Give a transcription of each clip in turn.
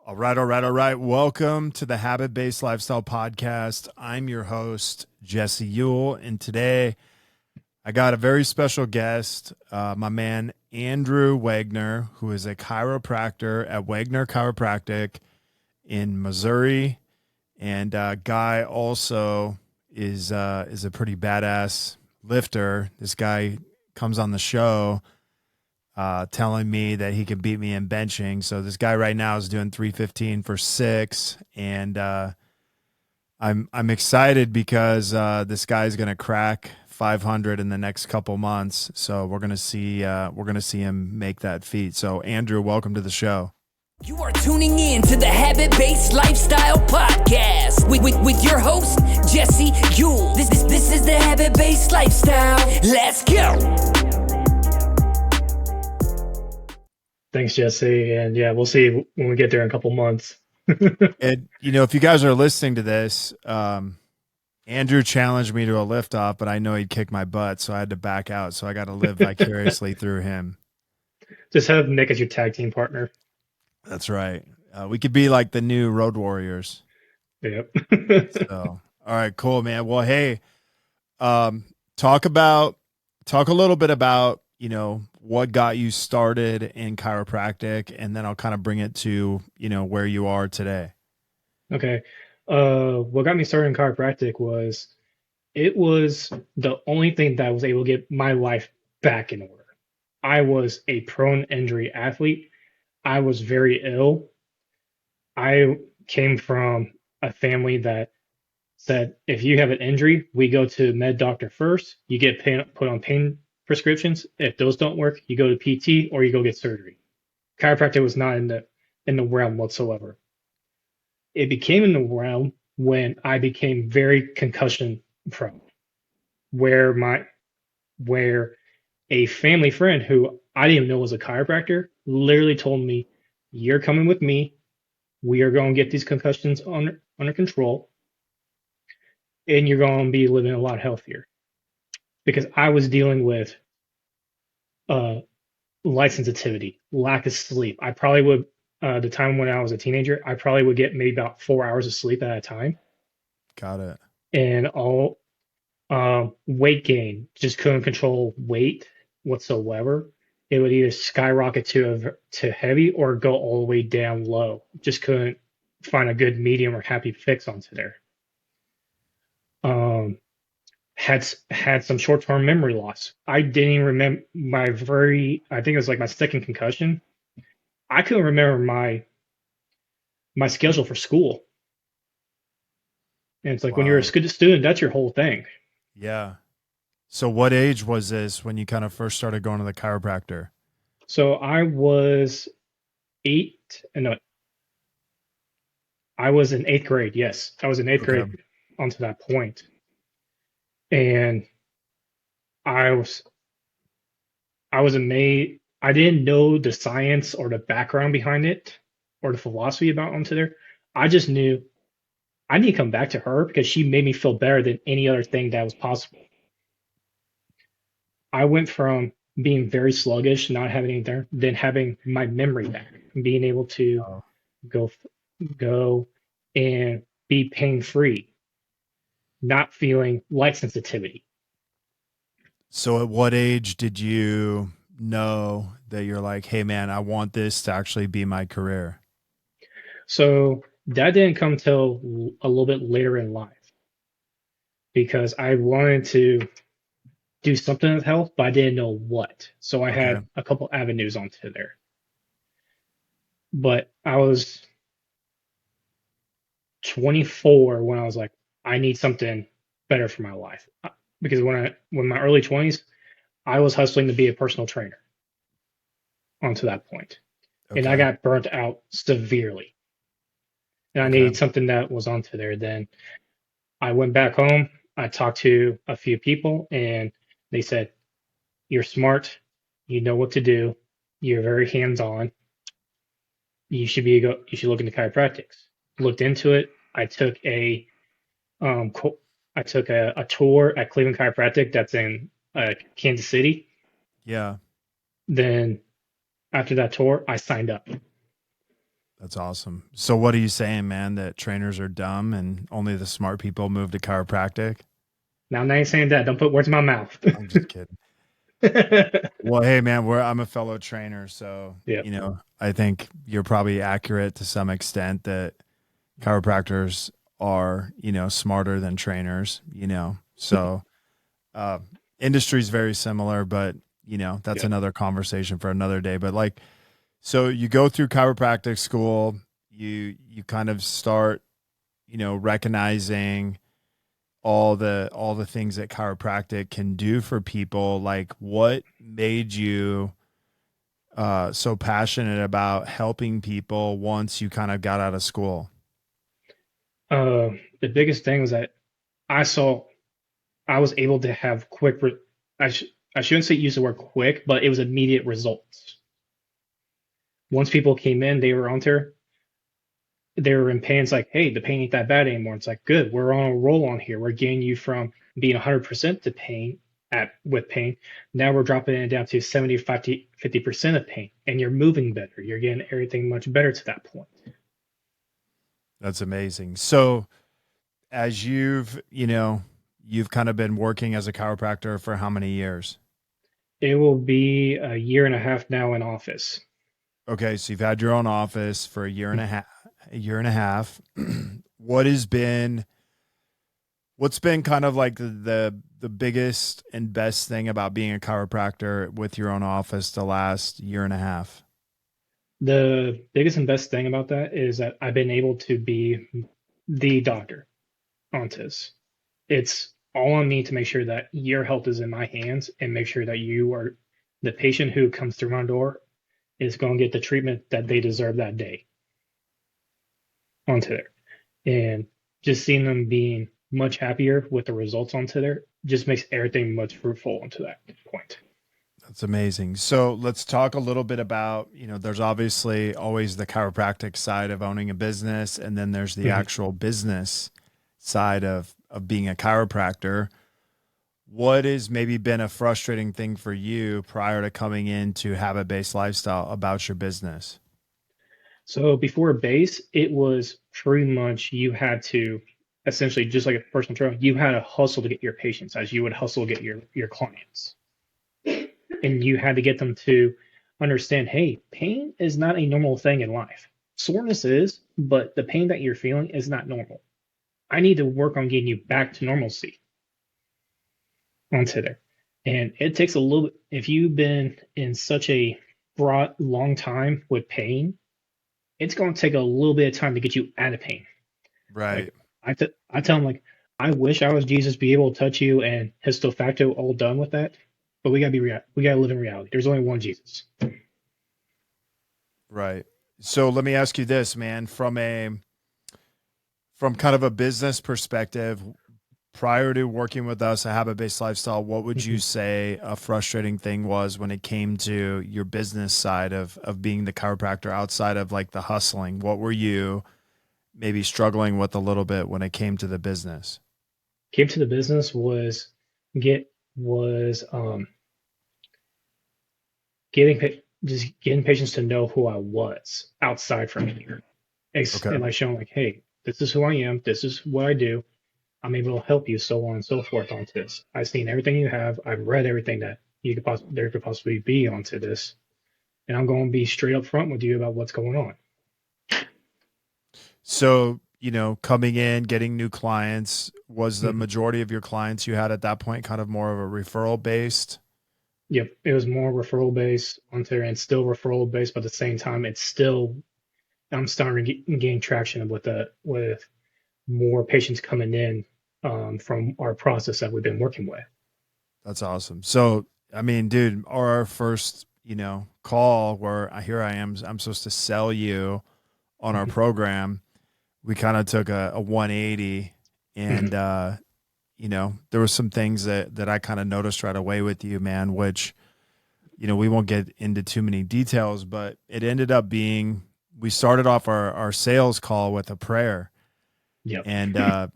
All right, all right, all right. Welcome to the Habit-Based Lifestyle Podcast. I'm your host, Jesse Ewell, and today I got a very special guest, my man, Andrew Wagner, who is a chiropractor at Wagner Chiropractic in Missouri, and guy also is a pretty badass lifter. This guy comes on the show telling me that he can beat me in benching. So this guy right now is doing 315 for 6, and I'm excited because this guy's gonna crack 500 in the next couple months. So we're gonna see him make that feat. So Andrew, welcome to the show. You are tuning in to the Habit-Based Lifestyle Podcast with your host, Jesse Ewell. This is the Habit-Based Lifestyle. Let's go. Thanks, Jesse. And yeah, we'll see when we get there in a couple months. And if you guys are listening to this, Andrew challenged me to a lift off, but I know he'd kick my butt, so I had to back out. So I got to live vicariously through him. Just have Nick as your tag team partner. That's right. We could be like the new Road Warriors. Yep. So, all right, cool, man. Well, hey, talk a little bit about, what got you started in chiropractic, and then I'll kind of bring it to, where you are today. Okay. What got me started in chiropractic was it was the only thing that was able to get my life back in order. I was a prone injury athlete. I was very ill. I came from a family that said, if you have an injury, we go to med doctor first. You get put on pain prescriptions. If those don't work, you go to PT or you go get surgery. Chiropractic was not in the realm whatsoever. It became in the realm when I became very concussion prone, where a family friend who I didn't even know was a chiropractor literally told me, "You're coming with me. We are going to get these concussions under control, and you're going to be living a lot healthier." Because I was dealing with light sensitivity, lack of sleep. I probably would, the time when I was a teenager, I probably would get maybe about 4 hours of sleep at a time. Got it. And all weight gain, just couldn't control weight whatsoever. It would either skyrocket to heavy or go all the way down low. Just couldn't find a good medium or happy fix onto there. Had some short-term memory loss. I didn't even remember I think it was like my second concussion. I couldn't remember my schedule for school. And it's like when you're a student, that's your whole thing. Yeah. So what age was this when you kind of first started going to the chiropractor? So I was I was in eighth grade. Yes, I was in eighth grade onto that point. And I was amazed. I didn't know the science or the background behind it or the philosophy about onto there. I just knew I need to come back to her because she made me feel better than any other thing that was possible. I went from being very sluggish, not having anything there, then having my memory back, being able to go and be pain free, not feeling light sensitivity. So at what age did you know that you're like, hey man, I want this to actually be my career? So that didn't come till a little bit later in life because I wanted to do something with health, but I didn't know what. So I had a couple avenues onto there. But I was 24 when I was like, I need something better for my life. Because when my early 20s, I was hustling to be a personal trainer onto that point. And I got burnt out severely. And I needed something that was onto there. Then I went back home. I talked to a few people and they said, "You're smart. You know what to do. You're very hands-on. You should look into chiropractics." Looked into it. I took a tour at Cleveland Chiropractic that's in Kansas City. Yeah. Then after that tour, I signed up. That's awesome. So what are you saying, man, that trainers are dumb and only the smart people move to chiropractic? Now, I ain't saying that. Don't put words in my mouth. I'm just kidding. Well, hey man, I'm a fellow trainer, so Yeah. I think you're probably accurate to some extent that chiropractors are, smarter than trainers. So uh industry's very similar, but that's Yeah. another conversation for another day. But like, so you go through chiropractic school, you kind of start, recognizing all the things that chiropractic can do for people. Like, what made you so passionate about helping people once you kind of got out of school? The biggest thing was that I saw I was able to have I, I shouldn't say use the word quick, but it was immediate results. Once people came in, they were in pain. It's like, hey, the pain ain't that bad anymore. It's like, good, we're on a roll on here. We're getting you from being 100% to pain with pain. Now we're dropping it down to 75 to 50% of pain, and you're moving better. You're getting everything much better to that point. That's amazing. So as you've kind of been working as a chiropractor for how many years? It will be a year and a half now in office. Okay, so you've had your own office for a year and a half. What has been what's been kind of like the biggest and best thing about being a chiropractor with your own office the last year and a half? The biggest and best thing about that is that I've been able to be the doctor on this. It's all on me to make sure that your health is in my hands and make sure that you are the patient who comes through my door is going to get the treatment that they deserve that day onto there. And just seeing them being much happier with the results onto there just makes everything much fruitful onto that point. That's amazing. So let's talk a little bit about, there's obviously always the chiropractic side of owning a business, and then there's the actual business side of being a chiropractor. What has maybe been a frustrating thing for you prior to coming into habit-based lifestyle about your business? So before base, it was pretty much you had to essentially just like a personal trainer, you had to hustle to get your patients as you would hustle to get your clients. And you had to get them to understand, hey, pain is not a normal thing in life. Soreness is, but the pain that you're feeling is not normal. I need to work on getting you back to normalcy onto there. And it takes a little bit, if you've been in such a broad, long time with pain, it's going to take a little bit of time to get you out of pain. Right. Like I tell them, like, I wish I was Jesus, be able to touch you and histo facto all done with that. But we gotta live in reality. There's only one Jesus. Right. So let me ask you this, man, from kind of a business perspective, prior to working with us, a habit-based lifestyle, what would you say a frustrating thing was when it came to your business side of being the chiropractor outside of like the hustling? What were you maybe struggling with a little bit when it came to the business? Came to the business was was just getting patients to know who I was outside from here. Okay. And like showing like, hey, this is who I am, this is what I do. I'm able to help you, so on and so forth onto this. I've seen everything you have. I've read everything that there could possibly be onto this. And I'm going to be straight up front with you about what's going on. So, coming in, getting new clients, was the majority of your clients you had at that point kind of more of a referral based? Yep, it was more referral based onto there and still referral based, but at the same time, I'm starting to gain traction with more patients coming in from our process that we've been working with. That's awesome. So, I mean, dude, our first, call where here I am, I'm supposed to sell you on our program. We kind of took a 180 and, there were some things that I kind of noticed right away with you, man, which, we won't get into too many details, but it ended up being, we started off our sales call with a prayer. Yep. And, I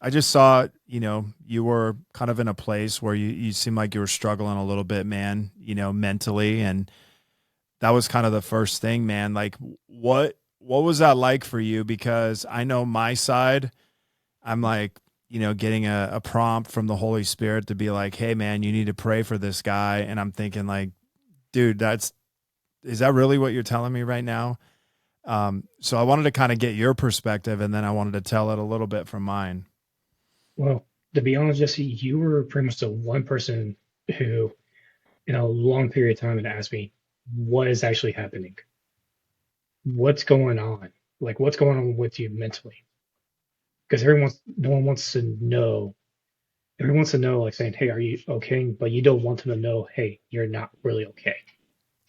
just saw, you were kind of in a place where you seemed like you were struggling a little bit, man, mentally. And that was kind of the first thing, man. Like what was that like for you? Because I know my side, I'm like, getting a prompt from the Holy Spirit to be like, hey man, you need to pray for this guy. And I'm thinking like, dude, is that really what you're telling me right now? So I wanted to kind of get your perspective, and then I wanted to tell it a little bit from mine. Well, to be honest, Jesse, you were pretty much the one person who, in a long period of time, had asked me, what is actually happening? What's going on? Like, what's going on with you mentally? Because no one wants to know. Everyone wants to know, like saying, hey, are you okay? But you don't want them to know, hey, you're not really okay.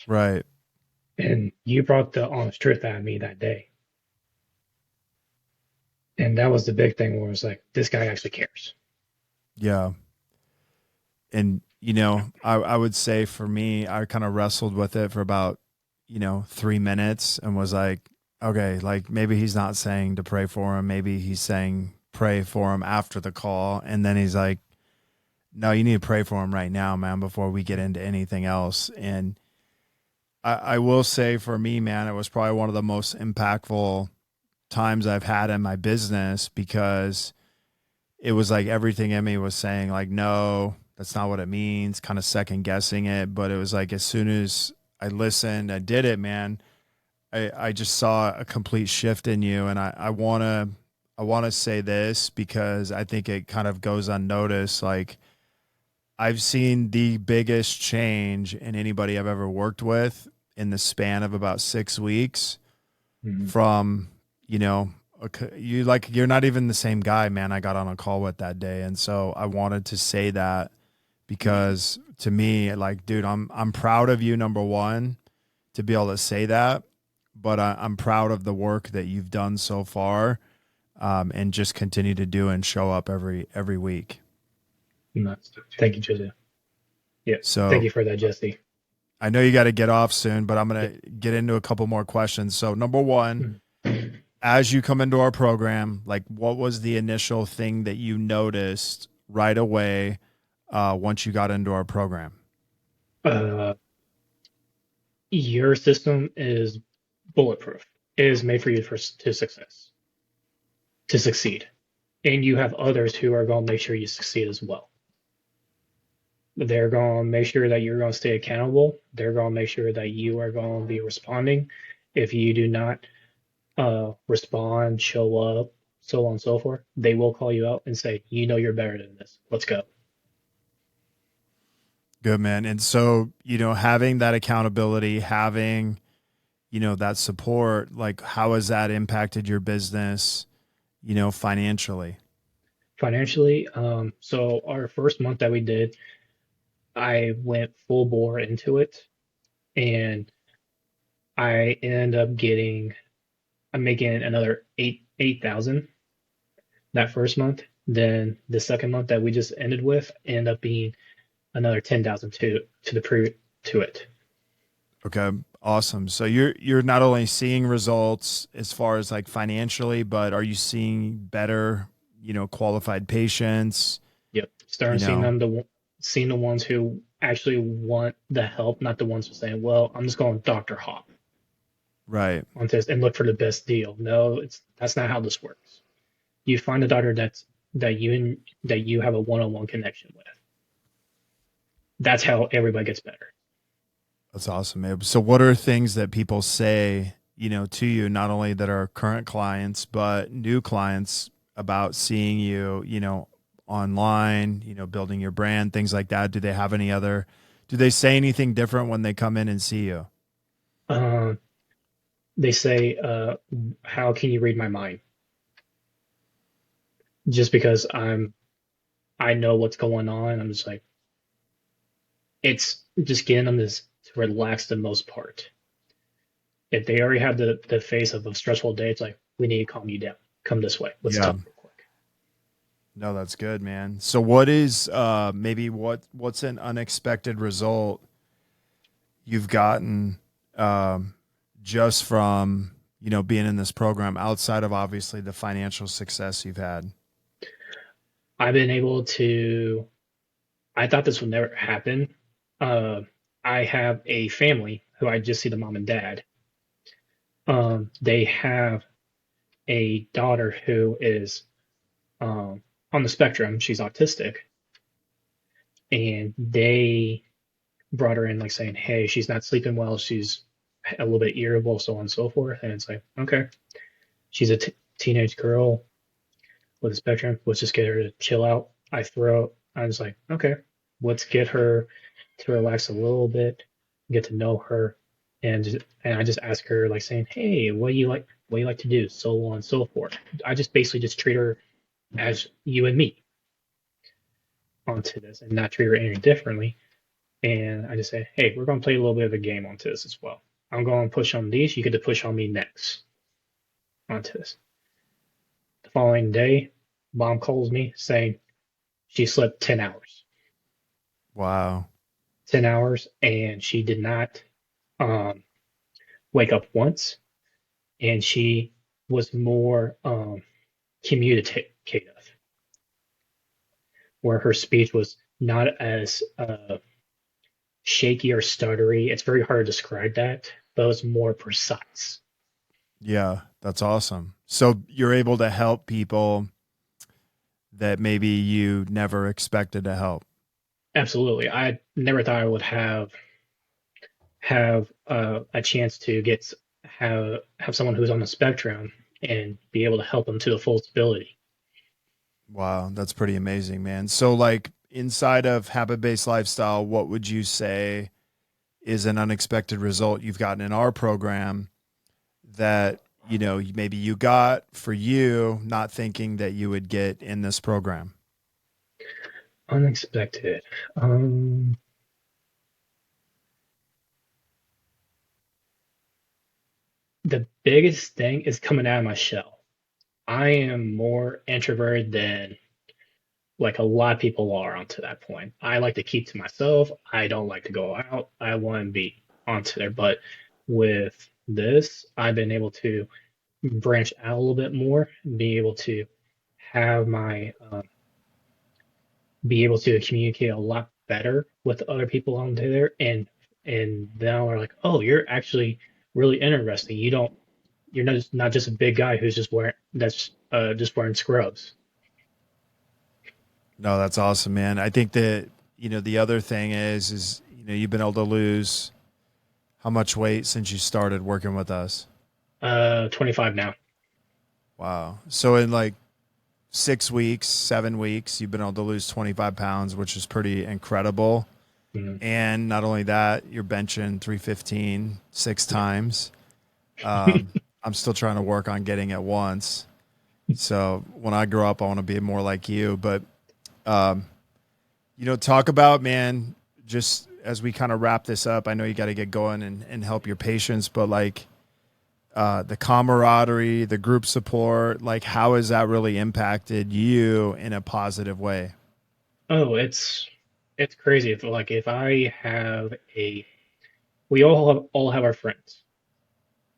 Right. And you brought the honest truth out of me that day. And that was the big thing where it's like, this guy actually cares. Yeah. And, I would say for me, I kind of wrestled with it for about, 3 minutes and was like, okay, like maybe he's not saying to pray for him. Maybe he's saying pray for him after the call. And then he's like, no, you need to pray for him right now, man, before we get into anything else. And I will say for me, man, it was probably one of the most impactful times I've had in my business, because it was like everything in me was saying like, no, that's not what it means, kind of second guessing it. But it was like, as soon as I listened, I did it, man, I just saw a complete shift in you. And I want to say this because I think it kind of goes unnoticed. Like, I've seen the biggest change in anybody I've ever worked with in the span of about 6 weeks from, you're not even the same guy, man, I got on a call with that day. And so I wanted to say that because to me, like, dude, I'm proud of you, number one, to be able to say that, but I'm proud of the work that you've done so far, and just continue to do and show up every week. Thank you, Jesse. Yeah. So thank you for that, Jesse. I know you got to get off soon, but I'm going to get into a couple more questions. So number one, as you come into our program, like what was the initial thing that you noticed right away once you got into our program? Your system is bulletproof. It is made for you to succeed. And you have others who are going to make sure you succeed as well. They're going to make sure that you're going to stay accountable. They're going to make sure that you are going to be responding. If you do not respond, show up, so on and so forth, they will call you out and say, you're better than this. Let's go. Good, man. And so, having that accountability, having, that support, like how has that impacted your business, financially? Financially, so our first month that we did, I went full bore into it, and I ended up I'm making another 8,000 that first month. Then the second month that we just ended with ended up being another 10,000 to it. Okay, awesome. So you're not only seeing results as far as like financially, but are you seeing better, qualified patients? Yep, starting seeing the ones who actually want the help, not the ones who are saying, "Well, I'm just going Dr. Hop Right. on this and look for the best deal." No, that's not how this works. You find a doctor that you have a one-on-one connection with. That's how everybody gets better. That's awesome, Abe. So what are things that people say, to you, not only that are current clients, but new clients about seeing you, online, building your brand, things like that? Do they say anything different when they come in and see you? They say, how can you read my mind? Just because I know what's going on. I'm just like, it's just getting them to relax the most part. If they already have the face of a stressful day, it's like, we need to calm you down. Come this way. Let's talk real quick. No, that's good, man. So what is what's an unexpected result you've gotten just from, being in this program outside of obviously the financial success you've had? I've been able to, I thought this would never happen. I have a family who I just see the mom and dad, they have a daughter who is on the spectrum. She's autistic, and they brought her in like saying, "Hey, she's not sleeping well. She's a little bit irritable, so on and so forth." And it's like, okay, she's a teenage girl with a spectrum. Let's just get her to chill out. I was like, okay, let's get her to relax a little bit, get to know her, and I just ask her like saying, "Hey, what do you like? What do you like to do?" So on and so forth. I just basically just treat her as you and me onto this, and not treat her any differently. And I just say, "Hey, we're going to play a little bit of a game onto this as well. I'm going to push on these. You get to push on me next onto this." The following day, mom calls me saying she slept 10 hours. Wow. 10 hours, and she did not wake up once, and she was more communicative, where her speech was not as shaky or stuttery. It's very hard to describe that, but it was more precise. Yeah, that's awesome. So you're able to help people that maybe you never expected to help. Absolutely. I never thought I would have a chance to have someone who's on the spectrum and be able to help them to the fullest ability. Wow, that's pretty amazing, man. So like inside of habit-based lifestyle, what would you say is an unexpected result you've gotten in our program that, you know, maybe you got for you not thinking that you would get in this program? Unexpected. The biggest thing is coming out of my shell. I am more introverted than like a lot of people are onto that point. I like to keep to myself. I don't like to go out. I want to be onto there. But with this, I've been able to branch out a little bit more, be able to have my be able to communicate a lot better with other people on there, and now they're like, oh, you're actually really interesting. You're not just a big guy who's just wearing scrubs. No, that's awesome, man. I think that, you know, the other thing is, you know, you've been able to lose how much weight since you started working with us? 25 now. Wow. So in like 6 weeks, 7 weeks, you've been able to lose 25 pounds, which is pretty incredible. Mhm. And not only that, you're benching 315 six times. I'm still trying to work on getting it once. So when I grow up, I want to be more like you. But, you know, talk about, man, just as we kind of wrap this up, I know you got to get going and help your patients, but like the camaraderie, the group support, like how has that really impacted you in a positive way? Oh, it's crazy. If I have a we all have our friends,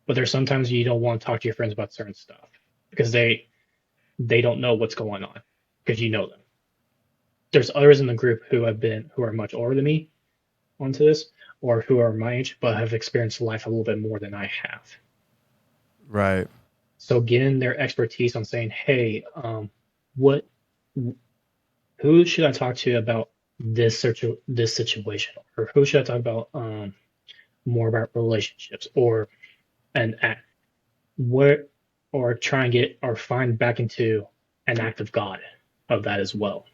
but there's sometimes you don't want to talk to your friends about certain stuff because they don't know what's going on because you know them. There's others in the group who are much older than me onto this, or who are my age but have experienced life a little bit more than I have. Right. So getting their expertise on saying, hey, what who should I talk to about this situation, or who should I talk about more about relationships, or an act, what, or try and get or find back into an act of God of that as well.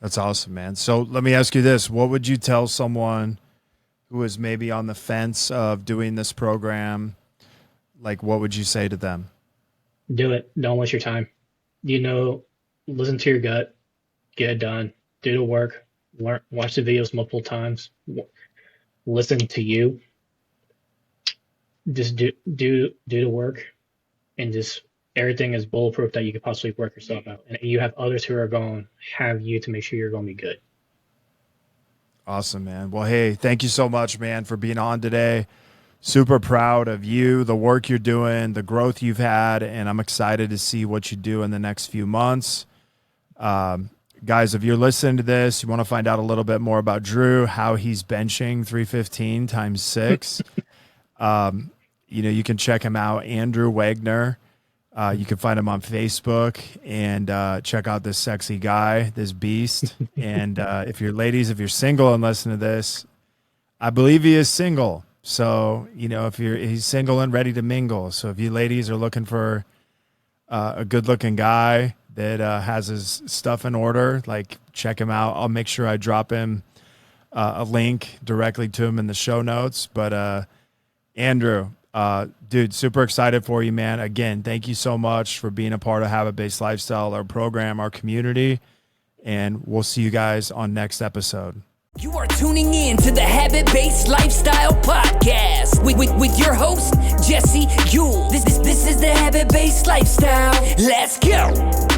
That's awesome, man. So let me ask you this. What would you tell someone who is maybe on the fence of doing this program? Like, what would you say to them? Do it. Don't waste your time. You know, listen to your gut, get it done, do the work, learn, watch the videos multiple times, listen to you, just do the work, and just everything is bulletproof that you could possibly work yourself out. And you have others who are going to have you to make sure you're going to be good. Awesome, man. Well, hey, thank you so much, man, for being on today. Super proud of you, the work you're doing, the growth you've had, and I'm excited to see what you do in the next few months. guys, if you're listening to this, you want to find out a little bit more about Drew, how he's benching 315 times 6. You can check him out, Andrew Wagner. You can find him on Facebook and check out this sexy guy, this beast. And if you're single and listen to this, I believe he is single. So, he's single and ready to mingle. So if you ladies are looking for a good looking guy that has his stuff in order, like, check him out. I'll make sure I drop him a link directly to him in the show notes. But Andrew, dude, super excited for you, man. Again, thank you so much for being a part of Habit-Based Lifestyle, our program, our community, and we'll see you guys on next episode. You are tuning in to the Habit-Based Lifestyle Podcast with your host, Jesse Ewell. This is the Habit-Based Lifestyle. Let's go.